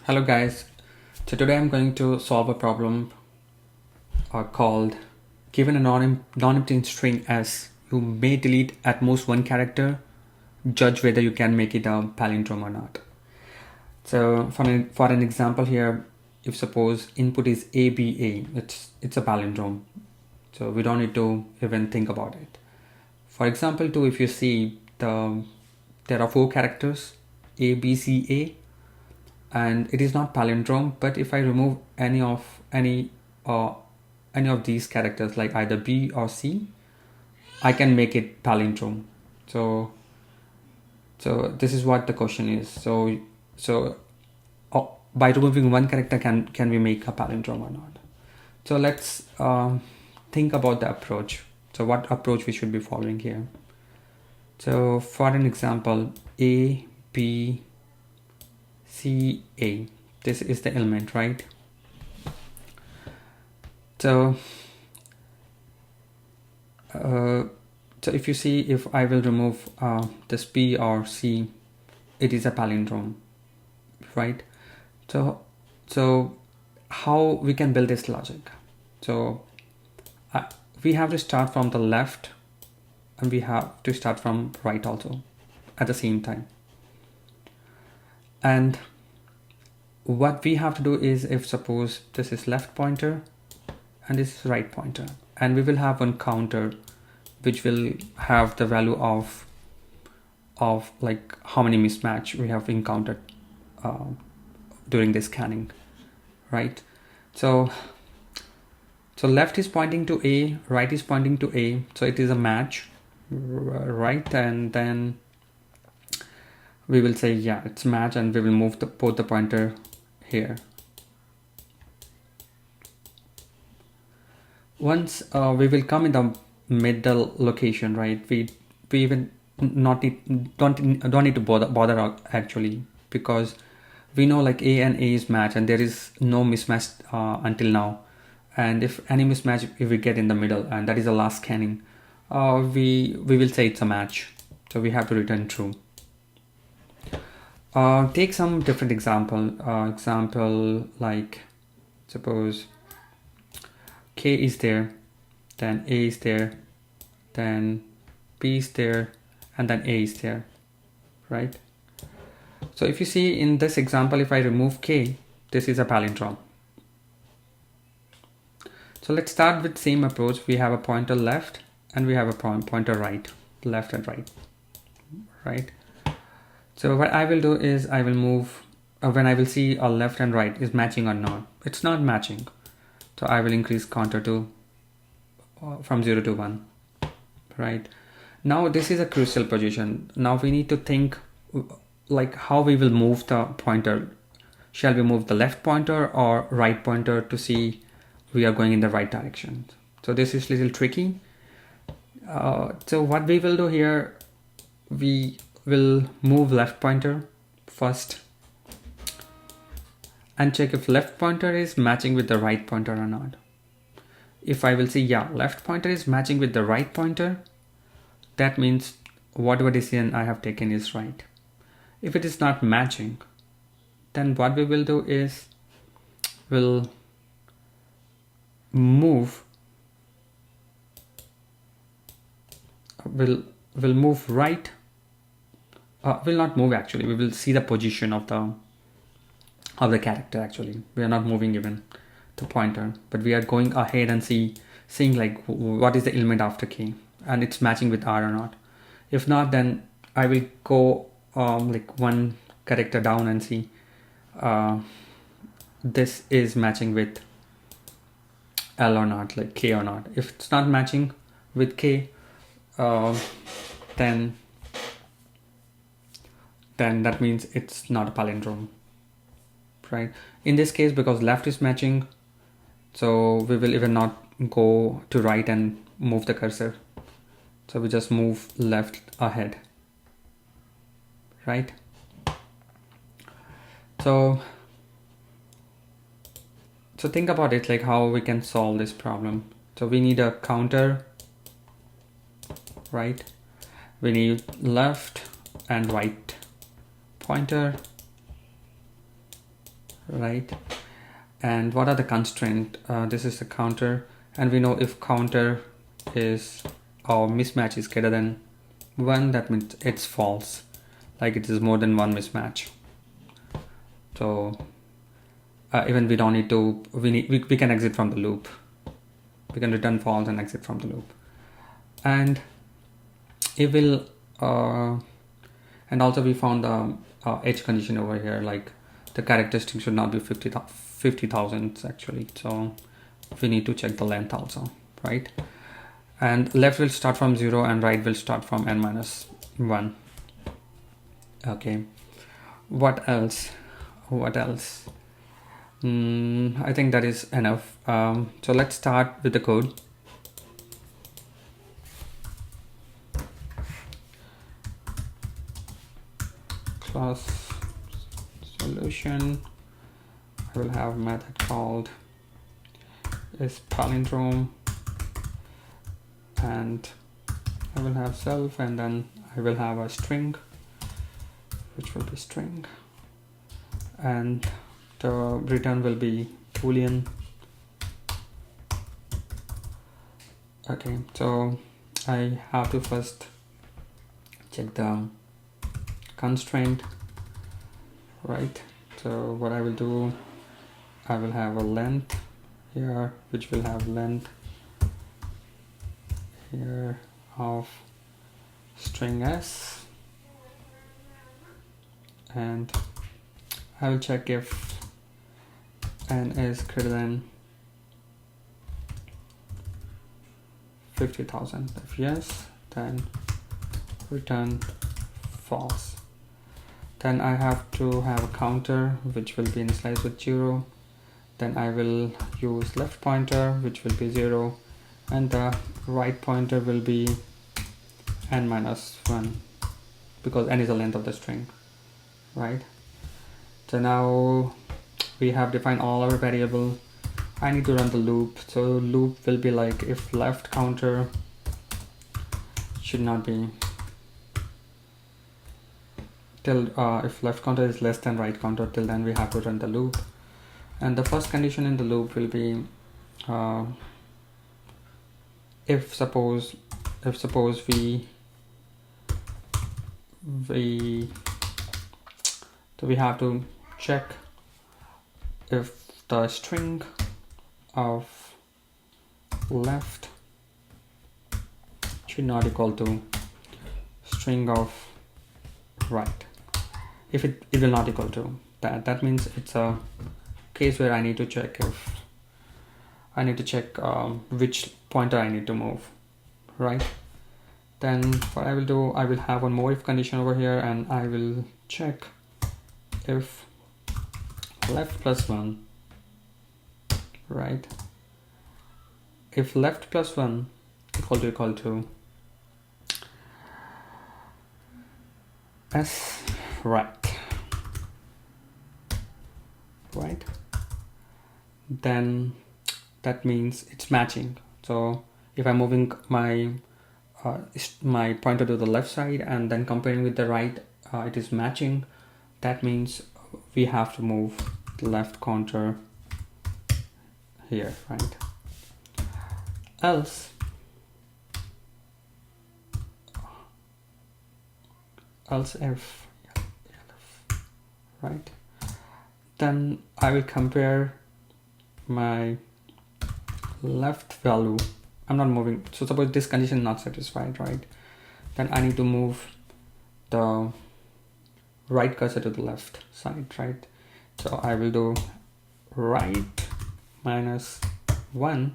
Hello guys, so today I'm going to solve a problem called given a non-empty string S, you may delete at most one character, judge whether you can make it a palindrome or not. So for an example here, if suppose input is ABA, it's a palindrome, so we don't need to even think about it. For example 2, if you see there are 4 characters ABCA, and it is not palindrome, but if I remove any of these characters like either B or C, I can make it palindrome. So this is what the question is. So by removing one character, can we make a palindrome or not? So let's think about the approach. So what approach we should be following here? So for an example, A, B, C, A, this is the element, right? So if you see, if I will remove this B or C, it is a palindrome, right? So how we can build this logic? So we have to start from the left, and we have to start from right also at the same time. And what we have to do is, if suppose this is left pointer and this is right pointer, and we will have one counter which will have the value of like how many mismatch we have encountered during this scanning, right? So left is pointing to A, right is pointing to A, so it is a match, right? And then we will say, yeah, it's match, and we will move both the pointer here. Once we will come in the middle location, right? We even don't need to bother actually, because we know like A and A is match, and there is no mismatch until now. And if any mismatch if we get in the middle, and that is the last scanning, we will say it's a match, so we have to return true. Take some different example like suppose K is there, then A is there, then B is there, and then A is there, right? So if you see in this example, if I remove K, this is a palindrome. So let's start with same approach. We have a pointer left and we have a pointer right, left and right? So what I will do is I will move when I will see a left and right is matching or not. It's not matching, so I will increase counter to from 0 to 1, right? Now this is a crucial position. Now we need to think like how we will move the pointer. Shall we move the left pointer or right pointer to see we are going in the right direction? So this is a little tricky. So what we will do here, we will move left pointer first and check if left pointer is matching with the right pointer or not. If I will see, yeah, left pointer is matching with the right pointer, that means whatever decision I have taken is right. If it is not matching, then what we will do is we'll move right. Will not move actually. We will see the position of the character actually. We are not moving even the pointer, but we are going ahead and seeing like what is the element after K, and it's matching with R or not. If not, then I will go like one character down and see this is matching with L or not, like K or not. If it's not matching with K, then that means it's not a palindrome, right? In this case, because left is matching, so we will even not go to right and move the cursor. So we just move left ahead, right? So think about it, like how we can solve this problem. So we need a counter, right? We need left and right pointer, right? And what are the constraint? This is the counter, and we know if counter is or mismatch is greater than 1, that means it's false, like it is more than one mismatch. So even we don't need to, we can exit from the loop. We can return false and exit from the loop. And it will and also we found the edge condition over here, like the characteristic should not be 50,000 actually, so we need to check the length also, right? And left will start from 0 and right will start from n minus 1. Okay, what else? I think that is enough. So let's start with the code. Class solution. I will have a method called is Palindrome, and I will have self, and then I will have a string, which will be string, and the return will be boolean. Okay, so I have to first check the constraint, right? So what I will do, I will have a length here, which will have length here of string s, and I will check if n is greater than 50,000. If yes, then return false. Then I have to have a counter which will be initialized with 0. Then I will use left pointer, which will be 0, and the right pointer will be n minus 1, because n is the length of the string, right? So now we have defined all our variable. I need to run the loop. So loop will be like if left counter should not be till if left counter is less than right counter, till then we have to run the loop. And the first condition in the loop will be if suppose we so we have to check if the string of left should not equal to string of right. If it will not equal to that means it's a case where I need to check which pointer I need to move, right? Then what I will do, I will have one more if condition over here, and I will check if left plus 1, right? If left plus 1 equal to s right, then that means it's matching. So if I'm moving my my pointer to the left side and then comparing with the right, it is matching. That means we have to move the left counter here, right? Else if right, then I will compare my left value. I'm not moving. So suppose this condition is not satisfied, right? Then I need to move the right cursor to the left side, right? So I will do right minus 1,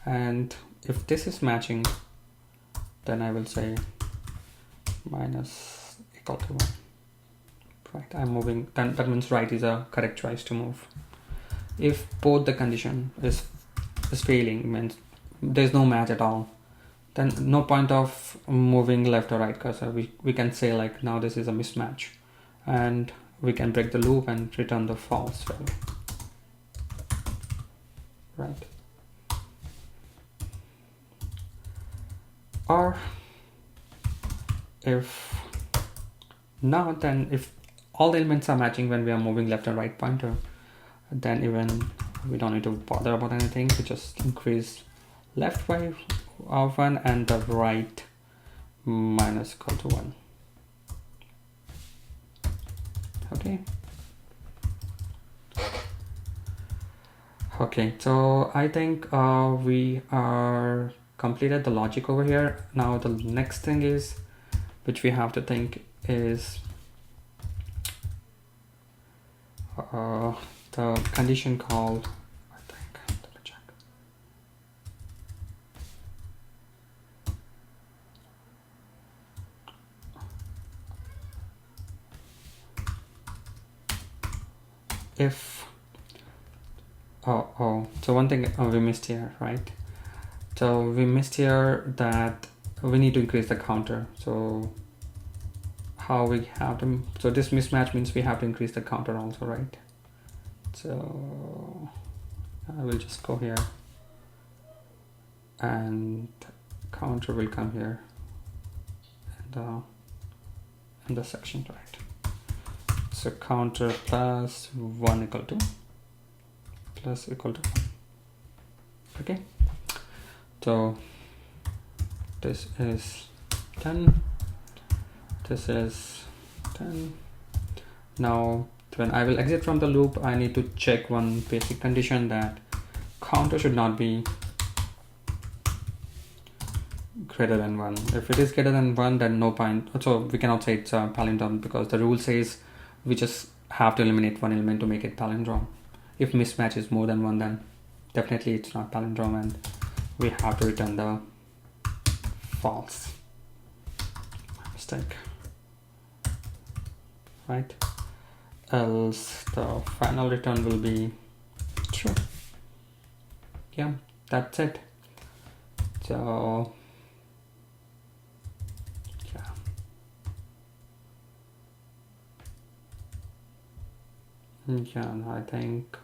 and if this is matching, then I will say minus equal to 1, right? I'm moving, then that means right is a correct choice to move. If both the condition is failing, means there's no match at all, then no point of moving left or right cursor. We can say like now this is a mismatch, and we can break the loop and return the false value, right? Or if not, then if all the elements are matching when we are moving left and right pointer, then even we don't need to bother about anything. We just increase left by 1 and the right minus equal to 1. Okay. Okay, so I think we are completed the logic over here. Now the next thing is, which we have to think is the condition called, I think, let me check. If so one thing we missed here, right? So we missed here that we need to increase the counter. So how we have to, so this mismatch means we have to increase the counter also, right? So I will just go here and counter will come here in the section, right? So counter plus 1 equal to plus equal to 1. Okay, so this is 10, this is 10. Now when I will exit from the loop, I need to check one basic condition, that counter should not be greater than 1. If it is greater than 1, then no point. So we cannot say it's a palindrome, because the rule says we just have to eliminate one element to make it palindrome. If mismatch is more than 1, then definitely it's not palindrome, and we have to return the false. Mistake, right? Else the final return will be true. Yeah, that's it. So yeah, I think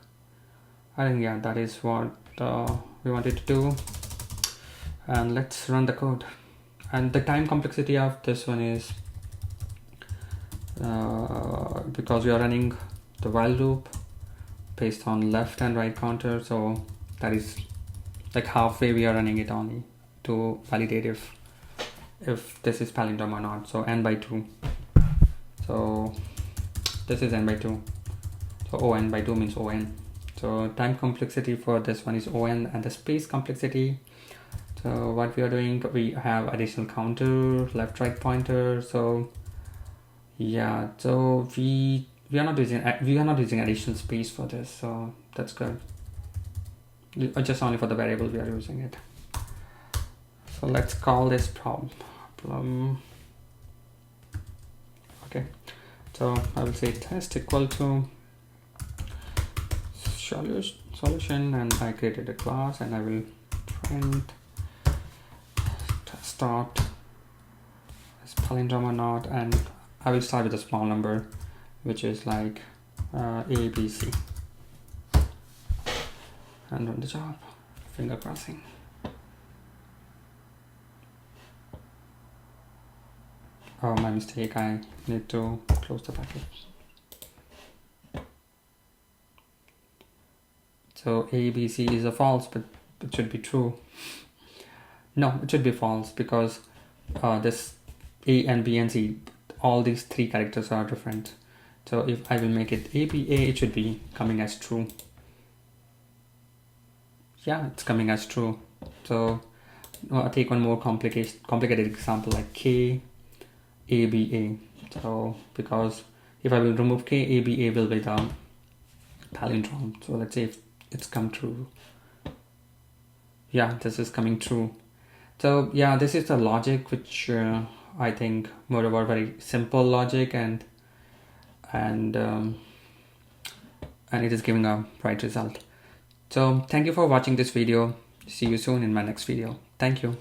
yeah, that is what we wanted to do. And let's run the code. And the time complexity of this one is because we are running the while loop based on left and right counter, so that is like halfway we are running it only to validate if this is palindrome or not. So n by 2, so this is n by 2, so on by 2 means on. So time complexity for this one is on, and the space complexity, so what we are doing, we have additional counter, left right pointer. So yeah, so we are not using additional space for this, so that's good. Just only for the variable we are using it. So let's call this problem. Okay, so I will say test equal to solution, and I created a class, and I will print start as palindrome or not, and I will start with a small number, which is like A, B, C, and run the job, finger crossing. Oh, my mistake, I need to close the package. So A, B, C is a false, but it should be true. No, it should be false, because this A and B and C, all these three characters are different. So if I will make it A, B, A, it should be coming as true. Yeah, it's coming as true. So I'll take one more complicated example, like K, A, B, A. So because if I will remove K, A, B, A will be the palindrome. So let's say if it's come true. Yeah, this is coming true. So yeah, this is the logic, which I think moreover very simple logic, and it is giving a right result. So thank you for watching this video. See you soon in my next video. Thank you.